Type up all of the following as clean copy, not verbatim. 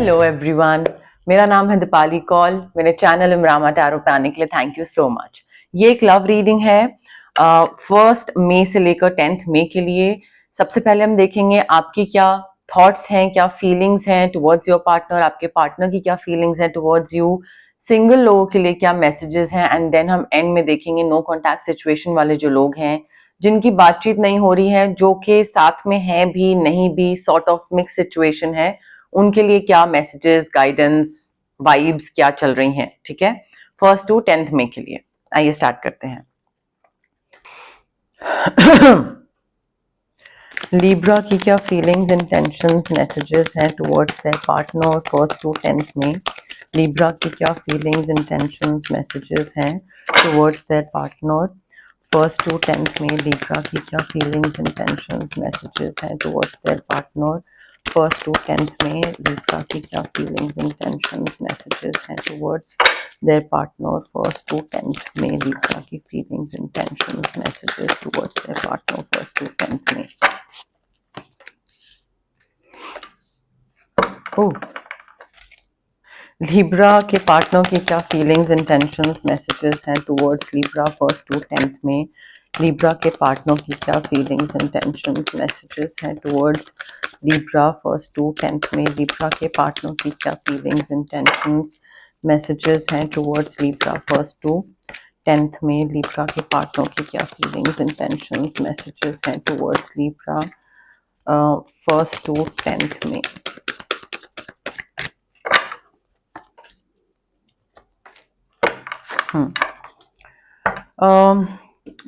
Hello everyone, मेरा नाम है दीपाली कौल। मेरे चैनल इमरामा टैरो पे आने के लिए थैंक यू सो मच। ये एक लव रीडिंग है 1 मई से लेकर 10 मई के लिए। सबसे पहले हम देखेंगे आपकी क्या थॉट्स हैं, क्या फीलिंग्स हैं टुवर्ड्स योर पार्टनर, आपके पार्टनर की क्या फीलिंग्स हैं टुवर्ड्स यू, सिंगल लोगों के लिए क्या मैसेजेस हैं, एंड देन हम एंड में देखेंगे नो कॉन्टैक्ट सिचुएशन वाले जो लोग हैं, जिनकी बातचीत नहीं हो रही है, जो कि साथ में है भी नहीं भी, सॉर्ट ऑफ मिक्स सिचुएशन है, उनके लिए क्या मैसेजेस, गाइडेंस, वाइब्स क्या चल रही हैं। ठीक है, 1 to 10 मई के लिए। आइए स्टार्ट करते हैं। लिब्रा की क्या फीलिंग्स, इंटेंशंस, मैसेजेस हैं towards their partner 1 to 10 May. Libra की क्या फीलिंग्स, इंटेंशंस, मैसेजेस हैं towards their partner 1 to 10 May. Libra की क्या फीलिंग्स, इंटेंशंस, मैसेजेस हैं towards their partner 1 to 10 May. Libra की क्या फीलिंग्स, इंटेंशंस, मैसेजेस हैं towards their partner 1 to 10 May. Libra की feelings, intentions, messages towards their partner 1 to 10 May. Libra के partner की क्या फीलिंग्स, इंटेंशंस, मैसेजेस हैं towards Libra 1 to 10 में। Libra के पार्टनर की क्या फीलिंग्स, इंटेंशंस, मैसेजेस हैं टुवर्ड्स लिब्रा 1 to 10 में। लिब्रा के पार्टनर की क्या फीलिंग्स, इंटेंशंस, मैसेजेस हैं टुवर्ड्स लिब्रा 1 to 10 में। लिब्रा के पार्टनर की क्या फीलिंग्स, इंटेंशंस, मैसेजेस हैं टुवर्ड्स लिब्रा 1 to 10 में।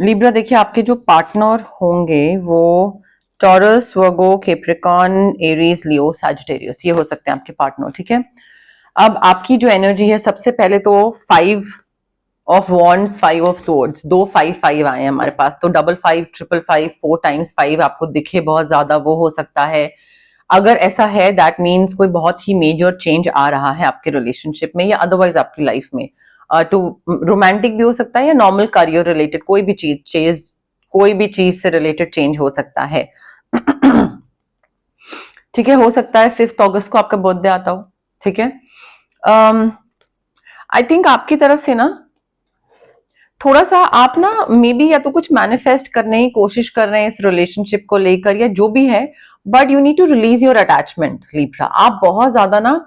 लिब्रा देखिए, आपके जो पार्टनर होंगे वो टॉरस, वर्गो, कैप्रिकॉर्न, एरीज, लियो, सैजिटेरियस, ये हो सकते हैं आपके पार्टनर। ठीक है, अब आपकी जो एनर्जी है, सबसे पहले तो 5 ऑफ वॉन्ड्स, 5 ऑफ सोर्ड्स, 2 5 5 आए हैं हमारे पास, तो 5 5 5 5 4 times 5 आपको दिखे बहुत ज्यादा, वो हो सकता है। अगर ऐसा है दैट मीन्स कोई बहुत ही मेजर चेंज आ रहा है आपके रिलेशनशिप में या अदरवाइज आपकी लाइफ में। टू रोमांटिक भी हो सकता है या नॉर्मल करियर रिलेटेड, कोई भी चीज से रिलेटेड चेंज हो सकता है। ठीक है, हो सकता है 5 अगस्त को आपका बर्थडे आता हो। ठीक है, आई थिंक आपकी तरफ से ना थोड़ा सा आप ना मे बी या तो कुछ मैनिफेस्ट करने की कोशिश कर रहे हैं इस रिलेशनशिप को लेकर या जो भी है, but you need to release your attachment Libra. आप बहुत ज्यादा ना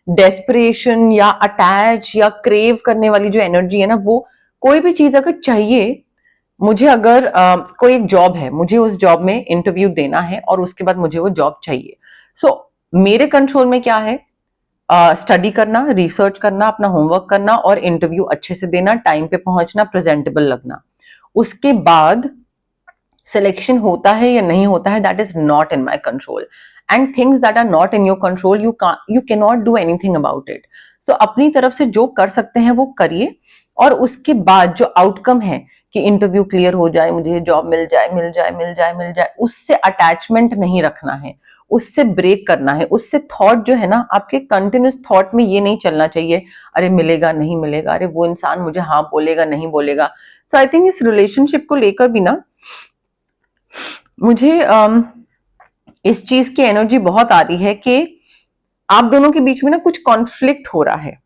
डेस्परेशन या अटैच या क्रेव करने वाली जो एनर्जी है ना, वो कोई भी चीज अगर चाहिए, मुझे अगर कोई एक जॉब है, मुझे उस जॉब में इंटरव्यू देना है और उसके बाद मुझे वो जॉब चाहिए। सो मेरे कंट्रोल में क्या है, स्टडी करना, रिसर्च करना, अपना होमवर्क करना और इंटरव्यू अच्छे से देना, टाइम पे पहुंचना, प्रेजेंटेबल लगना। उसके बाद सिलेक्शन होता है या नहीं होता है, that is not in my control, and things that are not in your control you can not do anything about it. So अपनी तरफ से जो कर सकते हैं वो करिए, और उसके बाद जो आउटकम है कि इंटरव्यू क्लियर हो जाए, मुझे जॉब मिल जाए, मिल जाए, मिल जाए, मिल जाए, उससे अटैचमेंट नहीं रखना है, उससे ब्रेक करना है। उससे थॉट जो है ना, आपके कंटिन्यूस थॉट में ये नहीं चलना चाहिए अरे मिलेगा नहीं मिलेगा, अरे वो इंसान मुझे हाँ बोलेगा नहीं बोलेगा। सो आई थिंक इस रिलेशनशिप को लेकर भी ना मुझे इस चीज की एनर्जी बहुत आ रही है कि आप दोनों के बीच में ना कुछ कॉन्फ्लिक्ट हो रहा है।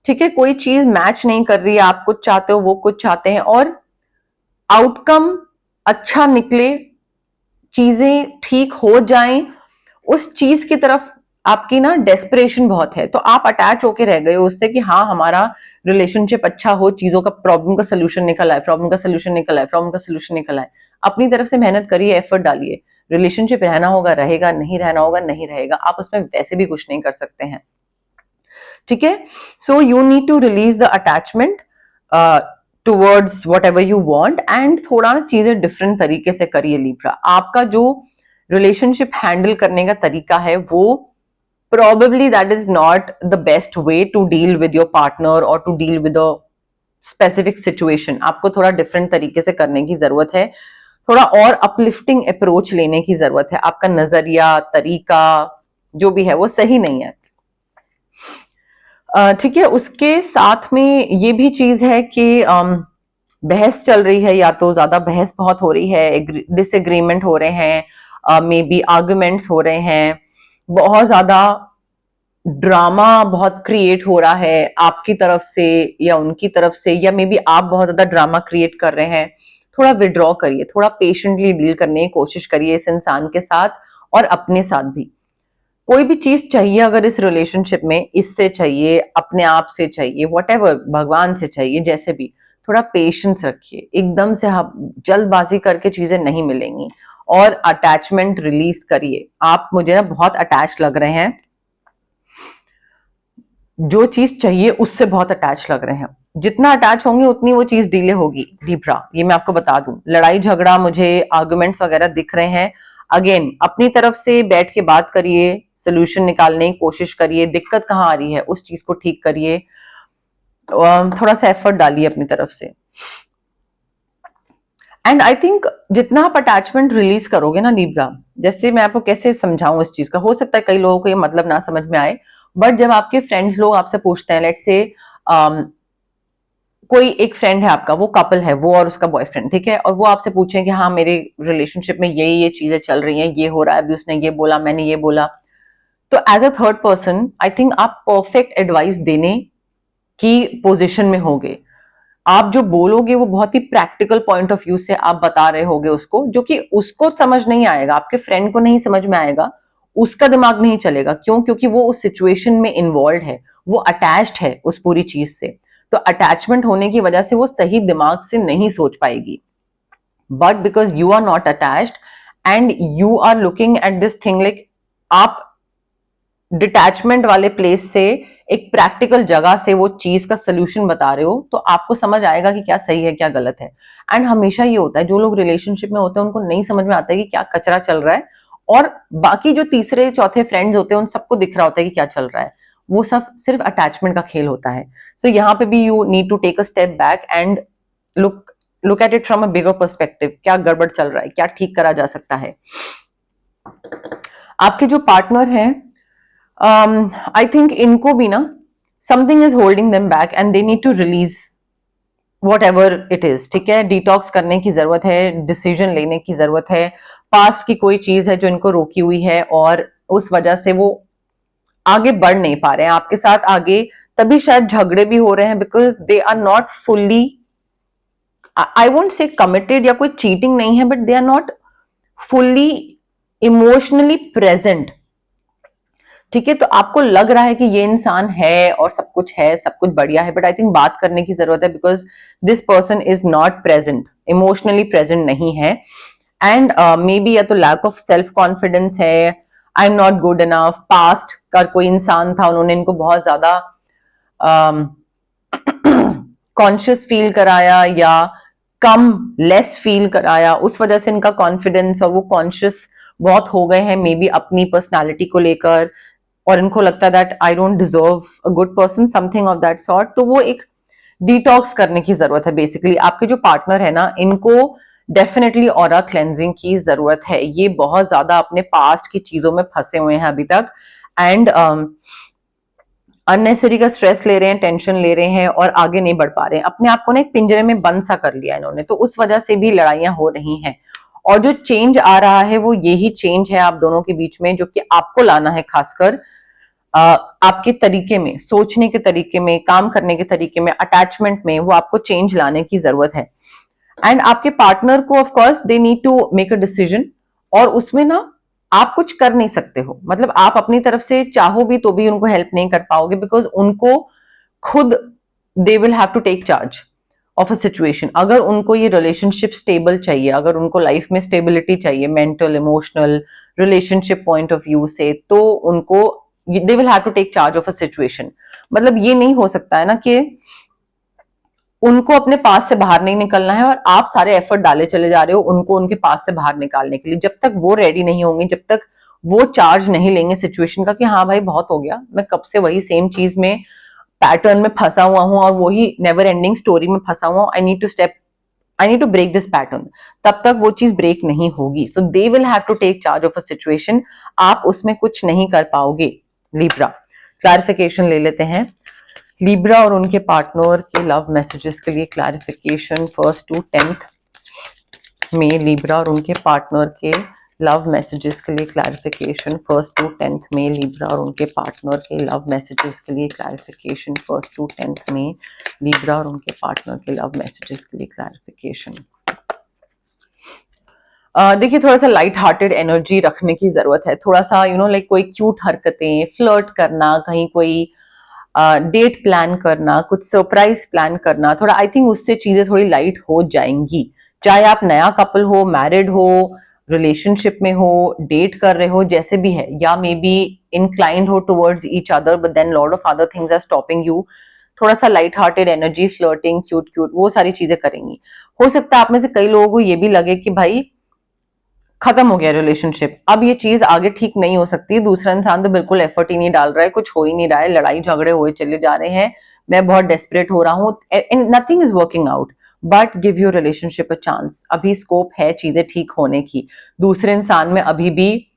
ठीक है, कोई चीज मैच नहीं कर रही है, आप कुछ चाहते हो, वो कुछ चाहते हैं, और आउटकम अच्छा निकले, चीजें ठीक हो जाएं, उस चीज की तरफ आपकी ना डेस्परेशन बहुत है। तो आप अटैच होके रह गए हो उससे कि हाँ हमारा रिलेशनशिप अच्छा हो, चीजों का, प्रॉब्लम का सोल्यूशन निकल आए, प्रॉब्लम का सोल्यूशन निकल आए, प्रॉब्लम का सोल्यूशन निकल आए। अपनी तरफ से मेहनत करिए, एफर्ट डालिए। रिलेशनशिप रहना होगा रहेगा, नहीं रहना होगा नहीं रहेगा, आप उसमें वैसे भी कुछ नहीं कर सकते हैं। ठीक है, so you need to release the attachment towards whatever you want, and थोड़ा ना चीजें डिफरेंट तरीके से करिए लिब्रा। आपका जो रिलेशनशिप हैंडल करने का तरीका है वो probably that is not the best way to deal with your partner or to deal with a specific situation. आपको थोड़ा डिफरेंट तरीके से करने की जरूरत है, थोड़ा और अपलिफ्टिंग अप्रोच लेने की जरूरत है। आपका नजरिया, तरीका जो भी है वो सही नहीं है। ठीक है, उसके साथ में ये भी चीज है कि बहस चल रही है, या तो ज्यादा बहस बहुत हो रही है, डिसएग्रीमेंट हो रहे हैं, मे बी आर्गुमेंट्स हो रहे हैं, बहुत ज्यादा ड्रामा बहुत क्रिएट हो रहा है आपकी तरफ से या उनकी तरफ से, या मे बी आप बहुत ज्यादा ड्रामा क्रिएट कर रहे हैं, थोड़ा विड्रॉ करिए, थोड़ा पेशेंटली डील करने की कोशिश करिए इस इंसान के साथ और अपने साथ भी। कोई भी चीज चाहिए अगर इस रिलेशनशिप में, इससे चाहिए, अपने आप से चाहिए, वॉटेवर, भगवान से चाहिए, जैसे भी, थोड़ा पेशेंस रखिए। एकदम से हम जल्दबाजी करके चीजें नहीं मिलेंगी। और अटैचमेंट रिलीज करिए। आप मुझे ना बहुत अटैच लग रहे हैं, जो चीज चाहिए उससे बहुत अटैच लग रहे हैं। जितना अटैच होंगे उतनी वो चीज डिले होगी लिब्रा, ये मैं आपको बता दूं। लड़ाई झगड़ा, मुझे आर्गुमेंट्स वगैरह दिख रहे हैं। अगेन अपनी तरफ से बैठ के बात करिए, सोल्यूशन निकालने की कोशिश करिए, दिक्कत कहाँ आ रही है उस चीज को ठीक करिए, थोड़ा सा एफर्ट डालिए अपनी तरफ से। एंड आई थिंक जितना आप अटैचमेंट रिलीज करोगे ना लिब्रा, जैसे मैं आपको कैसे समझाऊं इस चीज का, हो सकता है कई लोगों को ये मतलब ना समझ में आए, बट जब आपके फ्रेंड्स लोग आपसे पूछते हैं, लेट्स से कोई एक फ्रेंड है आपका, वो कपल है, वो और उसका बॉयफ्रेंड, ठीक है, और वो आपसे पूछे कि हाँ मेरे रिलेशनशिप में ये चीजें चल रही हैं, ये हो रहा है, अभी उसने ये बोला, मैंने ये बोला, तो as a third person I think आप परफेक्ट एडवाइस देने की पोजिशन में होगे। आप जो बोलोगे वो बहुत ही प्रैक्टिकल पॉइंट ऑफ व्यू से आप बता रहे होगे उसको, जो कि उसको समझ नहीं आएगा, आपके फ्रेंड को नहीं समझ में आएगा, उसका दिमाग नहीं चलेगा। क्यों? क्योंकि वो उस सिचुएशन में इन्वॉल्व है, वो अटैच्ड है उस पूरी चीज से। तो अटैचमेंट होने की वजह से वो सही दिमाग से नहीं सोच पाएगी। But because you are not attached and you are looking at this thing like, आप डिटैचमेंट वाले प्लेस से, एक प्रैक्टिकल जगह से वो चीज का सोल्यूशन बता रहे हो, तो आपको समझ आएगा कि क्या सही है क्या गलत है। एंड हमेशा ये होता है, जो लोग रिलेशनशिप में होते हैं उनको नहीं समझ में आता है कि क्या कचरा चल रहा है, और बाकी जो तीसरे चौथे फ्रेंड्स होते हैं उन सबको दिख रहा होता है कि क्या चल रहा है। वो सब सिर्फ अटैचमेंट का खेल होता है। सो यहाँ पे भी you need to take a step back and look look at it from a bigger perspective. क्या गड़बड़ चल रहा है, क्या ठीक करा जा सकता है। आपके जो पार्टनर हैं, आई थिंक इनको भी ना something is holding them back and they need to release whatever it is, ठीक है। डिटॉक्स करने की जरूरत है, डिसीजन लेने की जरूरत है। पास्ट की कोई चीज है जो इनको रोकी हुई है और उस वजह से वो आगे बढ़ नहीं पा रहे हैं आपके साथ आगे, तभी शायद झगड़े भी हो रहे हैं, because they are not fully, I won't say committed, या कोई चीटिंग नहीं है, but they are not fully emotionally present, ठीक है। तो आपको लग रहा है कि ये इंसान है और सब कुछ है, सब कुछ बढ़िया है, बट आई थिंक बात करने की जरूरत है, because this person is not present, emotionally present नहीं है। एंड मे बी या तो लैक ऑफ सेल्फ कॉन्फिडेंस है, I am not good enough, past का कोई इंसान था, उन्होंने इनको बहुत ज्यादा कॉन्शियस फील कराया या कम लेस फील कराया, उस वजह से इनका कॉन्फिडेंस और वो कॉन्शियस बहुत हो गए हैं, मे बी अपनी पर्सनालिटी को लेकर, और इनको लगता है that I don't deserve a good person, something of that sort. तो वो एक डिटॉक्स करने की जरूरत है बेसिकली। आपके जो पार्टनर है ना, इनको डेफिनेटली ऑरा क्लेंजिंग की जरूरत है। ये बहुत ज्यादा अपने पास्ट की चीजों में फंसे हुए हैं अभी तक, एंड अननेसेसरी का स्ट्रेस ले रहे हैं, टेंशन ले रहे हैं और आगे नहीं बढ़ पा रहे हैं। अपने आप को ना एक पिंजरे में बंद सा कर लिया इन्होंने, तो उस वजह से भी लड़ाइयां हो रही हैं। और जो चेंज आ रहा है वो यही चेंज है आप दोनों के बीच में, जो कि आपको लाना है, खासकर आपके तरीके में, सोचने के तरीके में, काम करने के तरीके में, अटैचमेंट में, वो आपको चेंज लाने की जरूरत है। एंड आपके पार्टनर को of course they need to make a decision, और उसमें ना आप कुछ कर नहीं सकते हो, मतलब आप अपनी तरफ से चाहो भी तो भी उनको हेल्प नहीं कर पाओगे, बिकॉज उनको खुद, they will have to take charge of a situation. अगर उनको ये रिलेशनशिप स्टेबल चाहिए, अगर उनको लाइफ में स्टेबिलिटी चाहिए, mental, emotional, relationship point of view से, तो उनको, they will have to take charge of a situation. मतलब ये नहीं हो सकता है ना कि उनको अपने पास से बाहर नहीं निकलना है और आप सारे एफर्ट डाले चले जा रहे हो उनको उनके पास से बाहर निकालने के लिए। जब तक वो रेडी नहीं होंगे, जब तक वो चार्ज नहीं लेंगे सिचुएशन का कि हाँ भाई बहुत हो गया, मैं कब से वही सेम चीज में, पैटर्न में फंसा हुआ हूँ और वही नेवर एंडिंग स्टोरी में फंसा हुआ हूँ, I need to break this pattern, तब तक वो चीज ब्रेक नहीं होगी। So they will have to take charge of a situation, आप उसमें कुछ नहीं कर पाओगे। लिब्रा, क्लैरिफिकेशन ले लेते हैं। लिब्रा और उनके पार्टनर के लव मैसेजेस के लिए क्लैरिफिकेशन 1st to 10th में लिब्रा और उनके पार्टनर के लव मैसेजेस के लिए क्लैरिफिकेशन 1st to 10th में लिब्रा और उनके पार्टनर के लव मैसेजेस के लिए क्लैरिफिकेशन 1st to 10th में लिब्रा और उनके पार्टनर के लव मैसेजेस के लिए क्लैरिफिकेशन। देखिए थोड़ा सा लाइट हार्टेड एनर्जी रखने की जरूरत है, थोड़ा सा लाइक कोई क्यूट हरकतें, फ्लर्ट करना, कहीं कोई डेट प्लान करना, कुछ सरप्राइज प्लान करना, थोड़ा आई थिंक उससे चीजें थोड़ी लाइट हो जाएंगी। चाहे आप नया कपल हो, मैरिड हो, रिलेशनशिप में हो, डेट कर रहे हो, जैसे भी है, या मे बी इंक्लाइंड हो towards each other but then lot of other things are stopping you, थोड़ा सा light hearted energy, flirting, cute cute, वो सारी चीजें करेंगी। हो सकता है आप में से कई लोगों को ये भी लगे कि भाई खत्म हो गया रिलेशनशिप, अब ये चीज आगे ठीक नहीं हो सकती, दूसरा इंसान तो बिल्कुल एफर्ट ही नहीं डाल रहा है, कुछ हो ही नहीं रहा है, लड़ाई झगड़े हुए चले जा रहे हैं, मैं बहुत डेस्परेट हो रहा हूँ and nothing is working out, but give your relationship a chance. अभी स्कोप है चीजें ठीक होने की, दूसरे इंसान में अभी भी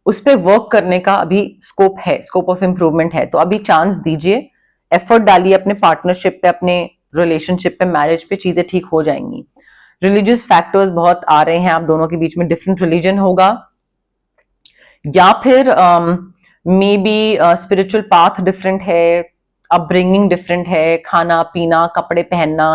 उस पर वर्क करने का अभी स्कोप है, स्कोप ऑफ इम्प्रूवमेंट है, तो अभी चांस दीजिए, एफर्ट डालिए अपने पार्टनरशिप पे, अपने रिलेशनशिप पे, मैरिज पे, चीजें ठीक हो जाएंगी। रिलीजियस फैक्टर्स बहुत आ रहे हैं, आप दोनों के बीच में डिफरेंट रिलीजन होगा, या फिर may be spiritual path different है, अपब्रिंगिंग डिफरेंट है, खाना पीना, कपड़े पहनना,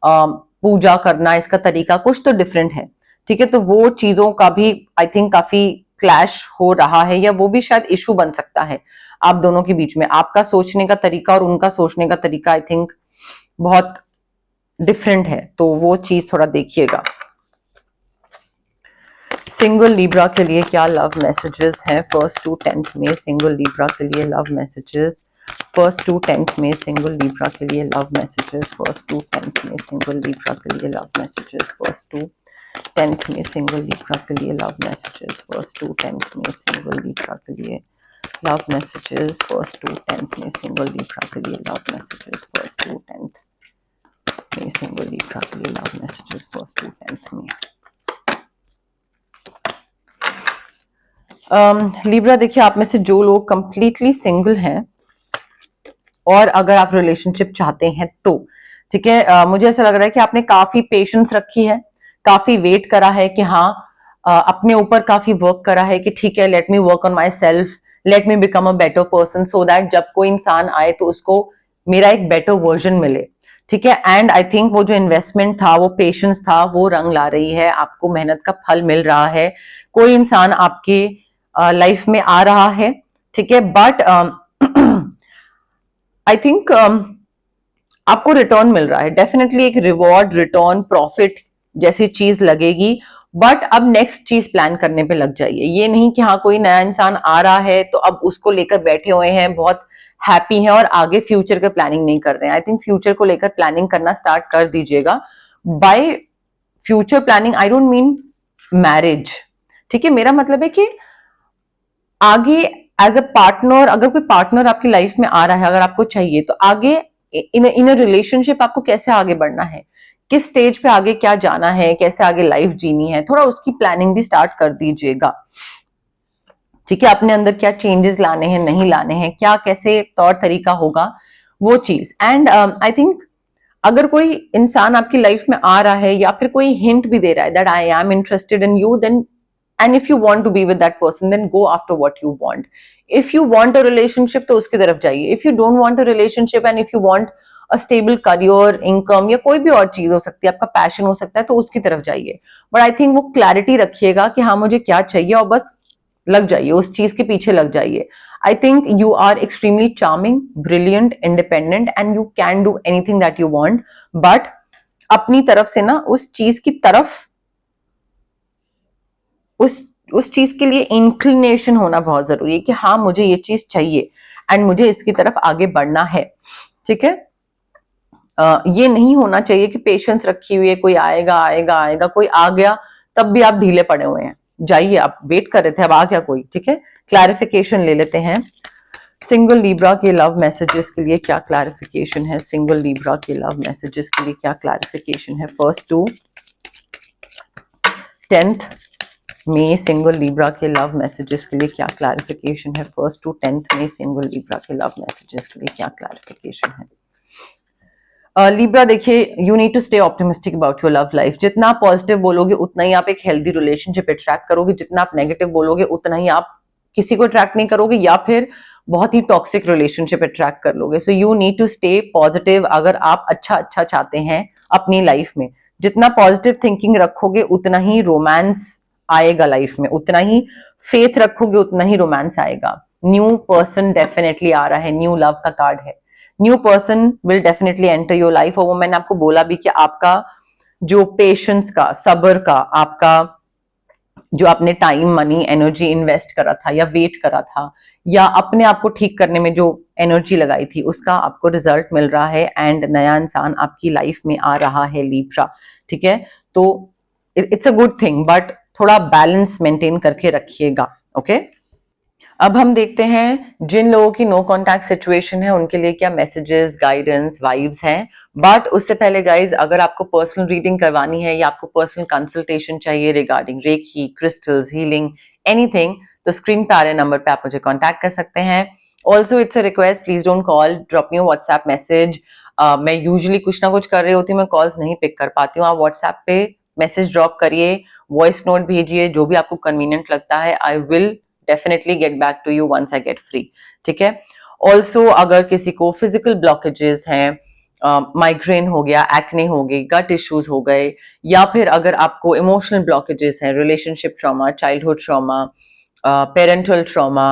पूजा करना, इसका तरीका कुछ तो डिफरेंट है, ठीक है, तो वो चीजों का भी आई थिंक काफी क्लैश हो रहा है, या वो भी शायद इशू बन सकता है आप दोनों के बीच में, आपका सोचने का तरीका और उनका सोचने का तरीका आई थिंक बहुत डिफरेंट है, तो वो चीज थोड़ा देखिएगा। सिंगल लिब्रा के लिए क्या लव मैसेजेस हैं 1st to 10th में सिंगल लिब्रा के लिए love messages, 1st to 10th में सिंगल लिब्रा के लिए love messages, 1st to 10th में सिंगल लिब्रा के लिए love messages, 1st to 10th में सिंगल लिब्रा के लिए love messages, 1st to 10th में सिंगल लिब्रा के लिए love messages, 1st to 10th में सिंगल लिब्रा के लिए love messages, 1st to 10th में सिंगल लिब्रा के लिए love messages, 1st to 10th में। लिब्रा देखिए आप में से जो लोग कंप्लीटली सिंगल हैं और अगर आप रिलेशनशिप चाहते हैं तो ठीक है, मुझे ऐसा लग रहा है कि आपने काफी पेशेंस रखी है, काफी वेट करा है कि हाँ अपने ऊपर काफी वर्क करा है कि ठीक है, let me work on my self, let me become a better person, so that जब कोई इंसान आए तो उसको मेरा एक बेटर वर्जन मिले, ठीक है। एंड आई थिंक वो जो इन्वेस्टमेंट था, वो पेशेंस था, वो रंग ला रही है, आपको मेहनत का फल मिल रहा है, कोई इंसान आपके लाइफ में आ रहा है, ठीक है, बट आई थिंक आपको रिटर्न मिल रहा है, डेफिनेटली एक रिवॉर्ड, रिटर्न, प्रॉफिट जैसी चीज लगेगी, बट अब नेक्स्ट चीज प्लान करने पे लग जाइए। ये नहीं कि हाँ कोई नया इंसान आ रहा है तो अब उसको लेकर बैठे हुए हैं, बहुत हैप्पी हैं और आगे फ्यूचर का प्लानिंग नहीं कर रहे हैं। आई थिंक फ्यूचर को लेकर प्लानिंग करना स्टार्ट कर दीजिएगा। By future planning I don't mean marriage, ठीक है, मेरा मतलब है कि आगे एज अ पार्टनर, अगर कोई पार्टनर आपकी लाइफ में आ रहा है, अगर आपको चाहिए, तो आगे इन रिलेशनशिप आपको कैसे आगे बढ़ना है, किस स्टेज पे आगे क्या जाना है, कैसे आगे लाइफ जीनी है, थोड़ा उसकी प्लानिंग भी स्टार्ट कर दीजिएगा, ठीक है। अपने अंदर क्या चेंजेस लाने हैं, नहीं लाने हैं, क्या कैसे तौर तरीका होगा, वो चीज। एंड आई थिंक अगर कोई इंसान आपकी लाइफ में आ रहा है या फिर कोई हिंट भी दे रहा है that I am interested in you, then and if you want to be with that person, then go after what you want. If you want a relationship तो उसकी तरफ जाइए, if you don't want a relationship and if you want a stable career, income या कोई भी और चीज हो सकती है, आपका पैशन हो सकता है, तो उसकी तरफ जाइए। बट आई थिंक वो क्लैरिटी रखिएगा कि हाँ मुझे क्या चाहिए, और बस लग जाइए, उस चीज के पीछे लग जाइए। I think you are extremely charming, brilliant, independent and you can do anything that you want, but अपनी तरफ से ना उस चीज की तरफ, उस चीज के लिए इंक्लिनेशन होना बहुत जरूरी है कि हाँ मुझे ये चीज चाहिए एंड मुझे इसकी तरफ आगे बढ़ना है, ठीक है। ये नहीं होना चाहिए कि पेशेंस रखी हुई है, कोई आएगा आएगा आएगा, कोई आ गया तब भी आप ढीले पड़े हुए हैं, जाइए, आप वेट कर रहे थे, अब आ गया कोई, ठीक है। क्लैरिफिकेशन ले लेते हैं, सिंगल लिब्रा के लव मैसेजेस के लिए क्या क्लैरिफिकेशन है, सिंगल लिब्रा के लव मैसेजेस के लिए क्या क्लैरिफिकेशन है 1st to 10th में सिंगल लिब्रा के लव मैसेजेस के लिए क्या क्लैरिफिकेशन है 1st to 10th में सिंगल लिब्रा के लव मैसेजेस के लिए क्या क्लैरिफिकेशन है। लिब्रा देखिए, you need to stay optimistic about your love life. जितना आप पॉजिटिव बोलोगे उतना ही आप एक हेल्दी रिलेशनशिप अट्रैक्ट करोगे, जितना आप नेगेटिव बोलोगे उतना ही आप किसी को अट्रैक्ट नहीं करोगे या फिर बहुत ही टॉक्सिक रिलेशनशिप अट्रैक्ट कर लोगे। So you need to stay positive अगर आप अच्छा अच्छा चाहते हैं अपनी लाइफ में। जितना पॉजिटिव थिंकिंग रखोगे उतना ही रोमांस आएगा लाइफ में, उतना ही फेथ रखोगे उतना ही रोमांस आएगा। न्यू पर्सन डेफिनेटली आ रहा है, न्यू लव का कार्ड है। New person will definitely enter your life. और वो मैंने आपको बोला भी कि आपका जो पेशेंस का, सब्र का, आपका जो आपने टाइम, मनी, एनर्जी इन्वेस्ट करा था या वेट करा था या अपने आप को ठीक करने में जो एनर्जी लगाई थी, उसका आपको रिजल्ट मिल रहा है एंड नया इंसान आपकी लाइफ में आ रहा है लिब्रा। ठीक है, तो it's a good thing, but थोड़ा बैलेंस मेंटेन करके रखिएगा। ओके, अब हम देखते हैं जिन लोगों की नो कॉन्टैक्ट सिचुएशन है उनके लिए क्या मैसेजेस, गाइडेंस, वाइब्स हैं। बट उससे पहले गाइज, अगर आपको पर्सनल रीडिंग करवानी है या आपको पर्सनल कंसल्टेशन चाहिए regarding reiki, crystals, healing, anything, तो स्क्रीन पे आ रहे नंबर पे आप मुझे कॉन्टैक्ट कर सकते हैं। Also it's a request, please don't call, drop me WhatsApp message. मैं यूजुअली कुछ ना कुछ कर रही होती हूँ, मैं कॉल्स नहीं पिक कर पाती हूँ। आप व्हाट्सएप पे मैसेज ड्रॉप करिए, वॉइस नोट भेजिए, जो भी आपको कन्वीनियंट लगता है। I will definitely get back to you once I get free. ठीक है, ऑल्सो अगर किसी को फिजिकल ब्लॉकेजेस हैं, माइग्रेन हो गया, एक्ने हो गई, गट इश्यूज हो गए, या फिर अगर आपको इमोशनल ब्लॉकेजेस हैं, relationship trauma, childhood trauma, parental trauma,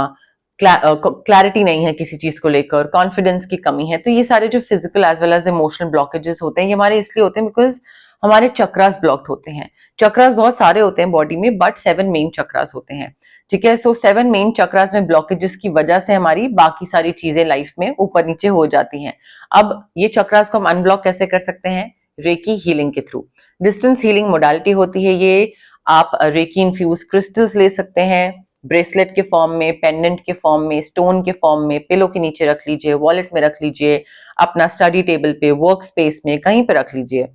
clarity नहीं है किसी चीज को लेकर, कॉन्फिडेंस की कमी है, तो ये सारे जो physical as well as emotional blockages होते हैं, ये हमारे इसलिए होते हैं बिकॉज हमारे चक्रास ब्लॉक्ड होते हैं। चक्रास बहुत सारे होते हैं बॉडी में, बट 7 मेन चक्रास होते हैं। ठीक है, सो 7 मेन चक्रास में ब्लॉकेजेस की वजह से हमारी बाकी सारी चीजें लाइफ में ऊपर नीचे हो जाती हैं। अब ये चक्रास को हम अनब्लॉक कैसे कर सकते हैं? रेकी हीलिंग के थ्रू। डिस्टेंस हीलिंग मोडालिटी होती है ये। आप रेकी इन्फ्यूज क्रिस्टल्स ले सकते हैं, ब्रेसलेट के फॉर्म में, पेंडेंट के फॉर्म में, स्टोन के फॉर्म में, पिलो के नीचे रख लीजिए, वॉलेट में रख लीजिए, अपना स्टडी टेबल पे, वर्क स्पेस में, कहीं पे रख लीजिए,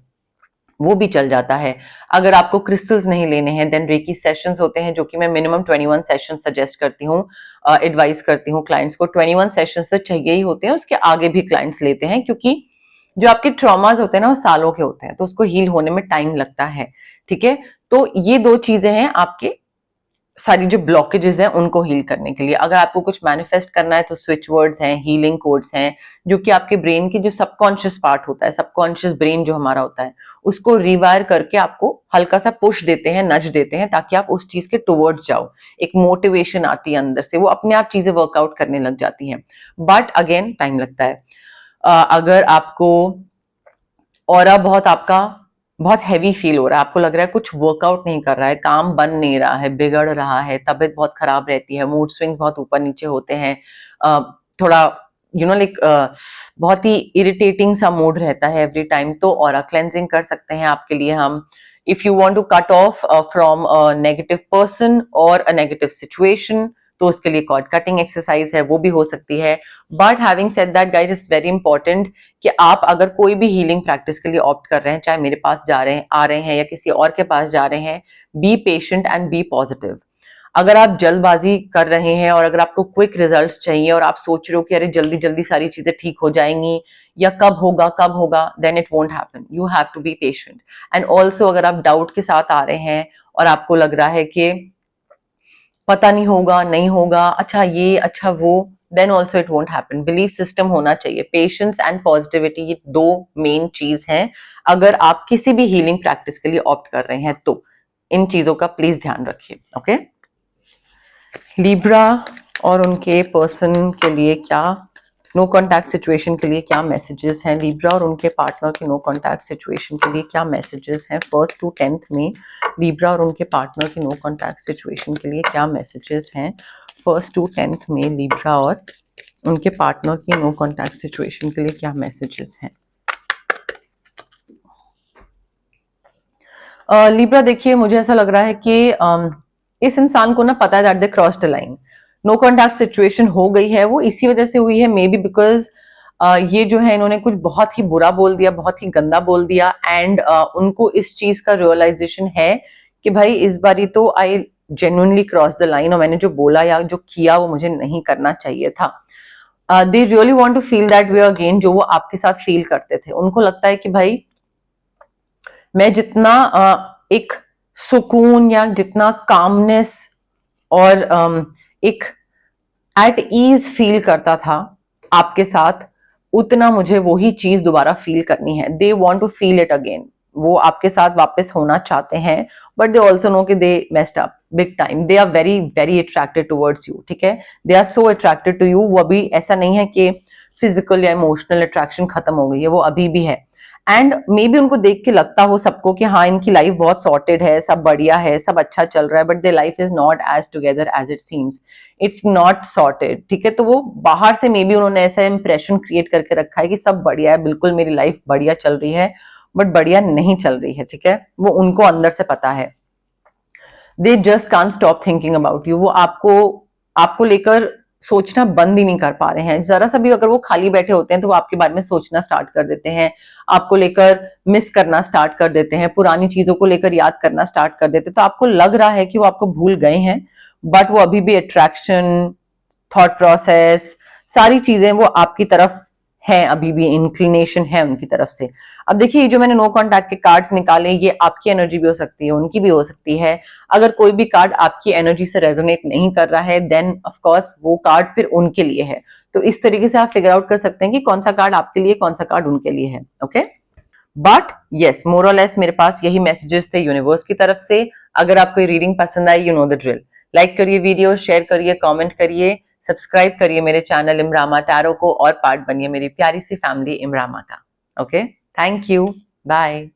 वो भी चल जाता है। अगर आपको क्रिस्टल्स नहीं लेने हैं, देन रेकी सेशंस होते हैं, जो कि मैं मिनिमम 21 सेशन सजेस्ट करती हूँ, एडवाइस करती हूँ क्लाइंट्स को। 21 सेशंस तो चाहिए ही होते हैं, उसके आगे भी क्लाइंट्स लेते हैं, क्योंकि जो आपके ट्रॉमास होते हैं ना, वो सालों के होते हैं, तो उसको हील होने में टाइम लगता है। ठीक है, तो ये 2 चीजें हैं आपके सारी जो ब्लॉकेजेस हैं उनको हील करने के लिए। अगर आपको कुछ मैनिफेस्ट करना है तो स्विच वर्ड्स हैं, हीलिंग कोड्स हैं, जो कि आपके ब्रेन की जो सबकॉन्शियस पार्ट होता है, सबकॉन्शियस ब्रेन जो हमारा होता है, उसको रिवायर करके आपको हल्का सा पुश देते हैं, नज देते हैं, ताकि आप उस चीज के टुवर्ड्स जाओ। एक मोटिवेशन आती है अंदर से, वो अपने आप चीजें वर्कआउट करने लग जाती हैं, बट अगेन टाइम लगता है। अगर आपको ऑरा बहुत आपका बहुत हैवी फील हो रहा है, आपको लग रहा है कुछ वर्कआउट नहीं कर रहा है, काम बन नहीं रहा है, बिगड़ रहा है, तबीयत बहुत खराब रहती है, मूड स्विंग्स बहुत ऊपर नीचे होते हैं, थोड़ा लाइक बहुत ही इरिटेटिंग सा मूड रहता है एवरी टाइम, तो ऑरा क्लेंजिंग कर सकते हैं आपके लिए हम। If you want to cut off from a negative person और अ नेगेटिव सिचुएशन, तो उसके लिए कॉर्ड कटिंग एक्सरसाइज है, वो भी हो सकती है। But having said that guys, it's very important कि आप अगर कोई भी हीलिंग प्रैक्टिस के लिए ऑप्ट कर रहे हैं, चाहे मेरे पास जा रहे हैं, आ रहे हैं, या किसी और के पास जा रहे हैं, be patient and be positive. अगर आप जल्दबाजी कर रहे हैं और अगर आपको क्विक रिजल्ट्स चाहिए और आप सोच रहे हो कि अरे जल्दी जल्दी सारी चीजें ठीक हो जाएंगी या कब होगा, then it won't happen. You have to be patient. And also अगर आप डाउट के साथ आ रहे हैं और आपको लग रहा है कि पता नहीं होगा, नहीं होगा, अच्छा ये, अच्छा वो, then also it won't happen. Belief system होना चाहिए। पेशेंस एंड पॉजिटिविटी, ये 2 मेन चीज हैं अगर आप किसी भी हीलिंग प्रैक्टिस के लिए ऑप्ट कर रहे हैं, तो इन चीजों का प्लीज ध्यान रखिए। ओके, लिब्रा और उनके पर्सन के लिए क्या नो कॉन्टैक्ट सिचुएशन के लिए क्या मैसेजेस हैं? लिब्रा और उनके पार्टनर के नो कॉन्टैक्ट सिचुएशन के लिए क्या मैसेजेस हैं? 1st to 10th में लिब्रा और उनके पार्टनर के नो कॉन्टैक्ट सिचुएशन के लिए क्या मैसेजेस हैं? 1st to 10th में लिब्रा और उनके पार्टनर के नो कॉन्टैक्ट सिचुएशन के लिए क्या मैसेजेस हैं? लिब्रा देखिए, मुझे ऐसा लग रहा है कि इस इंसान को ना पता है that they cross the line. No contact situation हो गई है, वो इसी वजह से हुई है, मे बी बिकॉज ये जो है इन्होंने कुछ बहुत ही बुरा बोल दिया, बहुत ही गंदा बोल दिया, एंड उनको इस चीज का रियलाइजेशन है कि भाई इस बारी तो I genuinely cross the line, और मैंने जो बोला या जो किया वो मुझे नहीं करना चाहिए था। They really want to feel that way again, जो वो आपके साथ फील करते थे। उनको लगता है कि भाई मैं जितना एक सुकून या जितना कामनेस और एक एट ईज फील करता था आपके साथ, उतना मुझे वही चीज दोबारा फील करनी है। They want to feel it again. वो आपके साथ वापस होना चाहते हैं, बट दे ऑल्सो नो कि they messed up big time. They are very very attracted towards you, ठीक है। They are so attracted to you. वो अभी ऐसा नहीं है कि फिजिकल या इमोशनल अट्रैक्शन खत्म हो गई है, वो अभी भी है। एंड मे बी उनको देख के लगता हो सबको कि हाँ इनकी लाइफ बहुत सॉर्टेड है, सब बढ़िया है, सब अच्छा चल रहा है, but their life is not as together as it seems. It's not sorted, ठीक है। तो वो बाहर से मे बी उन्होंने ऐसा इंप्रेशन क्रिएट करके रखा है कि सब बढ़िया है, बिल्कुल मेरी लाइफ बढ़िया चल रही है, बट बढ़िया नहीं चल रही है, ठीक है। वो उनको अंदर से पता है। They just can't stop thinking about you. वो आपको आपको लेकर सोचना बंद ही नहीं कर पा रहे हैं। जरा सा भी अगर वो खाली बैठे होते हैं तो वो आपके बारे में सोचना स्टार्ट कर देते हैं, आपको लेकर मिस करना स्टार्ट कर देते हैं, पुरानी चीजों को लेकर याद करना स्टार्ट कर देते हैं। तो आपको लग रहा है कि वो आपको भूल गए हैं, बट वो अभी भी अट्रैक्शन, थॉट प्रोसेस, सारी चीजें वो आपकी तरफ है, अभी भी इंक्लिनेशन है उनकी तरफ से। अब देखिए, ये जो मैंने नो कॉन्टैक्ट के कार्ड्स निकाले, ये आपकी एनर्जी भी हो सकती है, उनकी भी हो सकती है। अगर कोई भी कार्ड आपकी एनर्जी से रेजोनेट नहीं कर रहा है, देन ऑफ कोर्स वो कार्ड फिर उनके लिए है। तो इस तरीके से आप फिगर आउट कर सकते हैं कि कौन सा कार्ड आपके लिए, कौन सा कार्ड उनके लिए है। ओके, बट यस, मोर और लेस मेरे पास यही मैसेजेस थे यूनिवर्स की तरफ से। अगर आपको ये रीडिंग पसंद आई, you know the drill. Like करिए वीडियो, शेयर करिए, कमेंट करिए, सब्सक्राइब करिए मेरे चैनल इमरामा टैरो को, और पार्ट बनिए मेरी प्यारी सी फैमिली इमरामा का। Okay, thank you, bye.